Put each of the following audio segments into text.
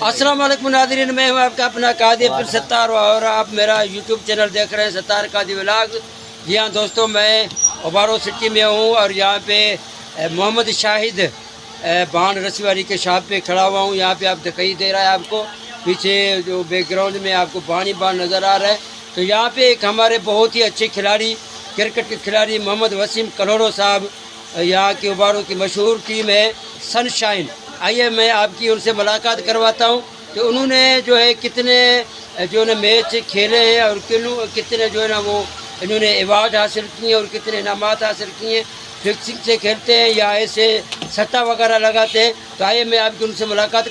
अस्सलाम वालेकुम नाज़रीन, मैं हूँ आपका अपना कादी फिर सत्तार और आप मेरा यूट्यूब चैनल देख रहे हैं सत्तार कादी व्लॉग। जी हाँ दोस्तों, मैं ओबारो सिटी में हूँ और यहाँ पे मोहम्मद शाहिद बाण रसीवारी के शॉप पे खड़ा हुआ हूँ। यहाँ पे आप दिखाई दे रहा है आपको पीछे जो बैकग्राउंड में आपको बाणी बाण नज़र आ रहा है। तो यहाँ पे एक हमारे बहुत ही अच्छे खिलाड़ी, क्रिकेट के खिलाड़ी मोहम्मद वसीम कलोड़ो साहब, यहाँ की ओबारो की मशहूर टीम है सनशाइन। आइए मैं आपकी उनसे मुलाकात करवाता हूँ कि उन्होंने जो है कितने जो है मैच खेले हैं और कितने जो है ना वो इन्होंने अवार्ड हासिल किए हैं और कितने इनामात हासिल किए हैं। फिक्सिंग से खेलते हैं या ऐसे सट्टा वगैरह लगाते हैं। तो आइए मैं आपकी उनसे मुलाकात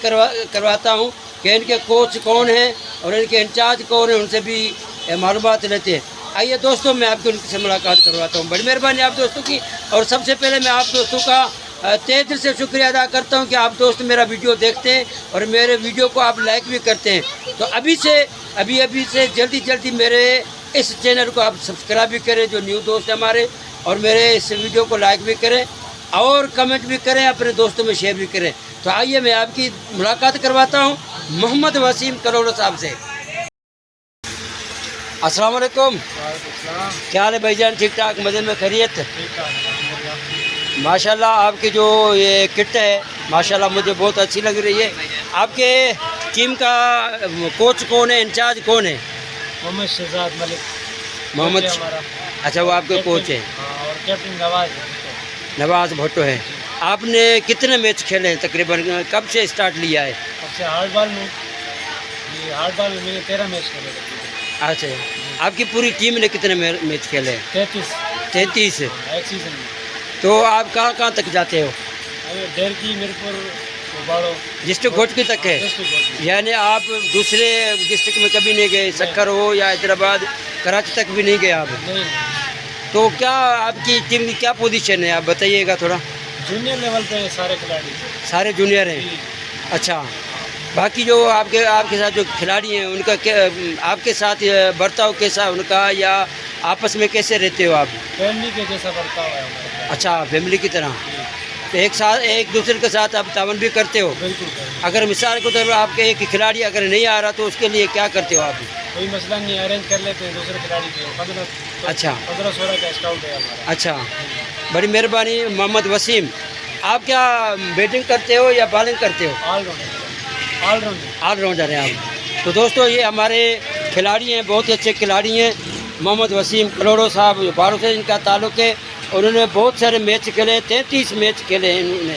करवाता हूँ कि इनके कोच कौन हैं और इनके इंचार्ज कौन हैं, उनसे भी मालूमात लेते हैं। आइए दोस्तों, मैं आपकी उनसे मुलाकात करवाता हूँ। बड़ी मेहरबानी आप दोस्तों की। और सबसे पहले मैं आप दोस्तों का तहे दिल से शुक्रिया अदा करता हूं कि आप दोस्त मेरा वीडियो देखते हैं और मेरे वीडियो को आप लाइक भी करते हैं। तो अभी से जल्दी मेरे इस चैनल को आप सब्सक्राइब भी करें जो न्यू दोस्त हैं हमारे, और मेरे इस वीडियो को लाइक भी करें और कमेंट भी करें, अपने दोस्तों में शेयर भी करें। तो आइए मैं आपकी मुलाकात करवाता हूँ मोहम्मद वसीम कलोड़ो साहब से। अस्सलाम वालेकुम। क्या हाल है भाईजान? ठीक ठाक, मज़े में, खैरियत? माशाल्लाह आपकी जो ये किट है माशाल्लाह मुझे बहुत अच्छी लग रही है। आपके टीम का कोच कौन है, इंचार्ज कौन है? मोहम्मद शहजाद मलिक। मोहम्मद, अच्छा वो आपके कोच है। और कैप्टन नवाज भुट्टो है। आपने कितने मैच खेले हैं तकरीबन, कब से स्टार्ट लिया है? सबसे हार्ड बॉल में मैंने 13 मैच खेले। अच्छा, आपकी पूरी टीम ने कितने मैच खेले हैं? 33 एक सीजन में। तो आप कहाँ तक जाते हो? डेर की मीरपुर ओबारो डिस्ट्रिक्ट घोटकी तक है, यानी आप दूसरे डिस्ट्रिक्ट में कभी नहीं गए? सक्कर हो या हैदराबाद, कराची तक भी नहीं गए आप? नहीं। तो क्या आपकी टीम की क्या पोजीशन है, आप बताइएगा थोड़ा। जूनियर लेवल पे सारे खिलाड़ी, सारे जूनियर हैं। अच्छा, बाकी जो आपके साथ जो खिलाड़ी हैं उनका क्या, आपके साथ बर्ताव कैसा है उनका, या आपस में कैसे रहते हो आप? फैमिली के जैसा बर्ताव है हमारा। अच्छा, फैमिली की तरह। तो एक दूसरे के साथ आप तावन भी करते हो? बिल्कुल। अगर मिसाल को तो आपके एक खिलाड़ी अगर नहीं आ रहा तो उसके लिए क्या करते हो आप? कोई मसला नहीं, अरेंज कर लेते हैं दूसरे खिलाड़ी के। अच्छा, 15-16 का स्काउट है हमारा। अच्छा, बड़ी मेहरबानी मोहम्मद वसीम। आप क्या बैटिंग करते हो या बॉलिंग करते हो? ऑलराउंडर हैं आप। तो दोस्तों ये हमारे खिलाड़ी हैं, बहुत ही अच्छे खिलाड़ी हैं। मोहम्मद वसीम कलोड़ो साहब बारो से इनका ताल्लुक़ है। उन्होंने बहुत सारे मैच खेले, 33 मैच खेले हैं इन्होंने।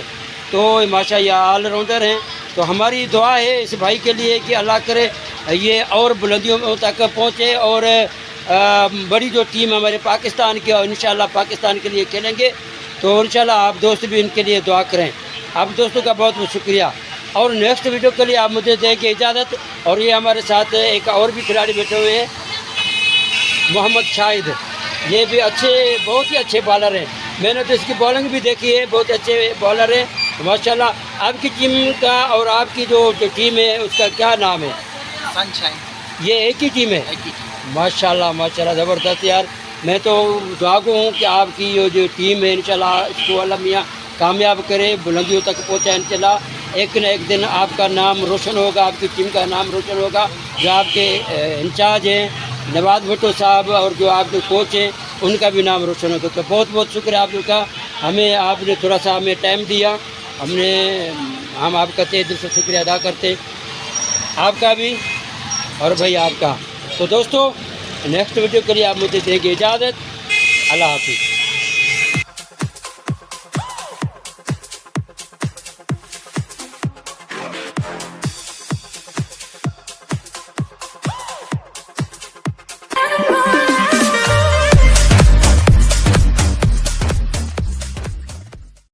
तो माशाअल्लाह ऑलराउंडर हैं। तो हमारी दुआ है इस भाई के लिए कि अल्लाह करे ये और बुलंदियों तक पहुँचे और बड़ी जो टीम हमारे पाकिस्तान की, और इंशाअल्लाह पाकिस्तान के लिए खेलेंगे। तो इंशाअल्लाह आप दोस्त भी इनके लिए दुआ करें। आप दोस्तों का बहुत बहुत शुक्रिया। और नेक्स्ट वीडियो के लिए आप मुझे देंगे इजाज़त। और ये हमारे साथ एक और भी खिलाड़ी बैठे हुए हैं, मोहम्मद शाहिद। ये भी बहुत ही अच्छे बॉलर हैं। मैंने तो इसकी बॉलिंग भी देखी है, बहुत अच्छे बॉलर हैं माशाल्लाह। आपकी टीम का और आपकी जो टीम है उसका क्या नाम है? सनशाइन। ये एक ही टीम है? माशाल्लाह माशाल्लाह, ज़बरदस्त यार। मैं तो दुआ को हूँ कि आपकी ये जो टीम है इंशाल्लाह इसको अल्लाह मियाँ कामयाब करे, बुलंदियों तक पहुँचाए इंशाल्लाह। एक न एक दिन आपका नाम रोशन होगा, आपकी टीम का नाम रोशन होगा। जो आपके इंचार्ज हैं नवाज भुट्टो साहब और जो आपके कोच हैं उनका भी नाम रोशन होगा। तो बहुत बहुत शुक्रिया आप लोग का, आपने थोड़ा सा हमें टाइम दिया। हम आपका तहे दिल से शुक्रिया अदा करते, आपका भी और भाई आपका। तो दोस्तों नेक्स्ट वीडियो के लिए आप मुझे देंगे इजाज़त। अल्लाह हाफिज़।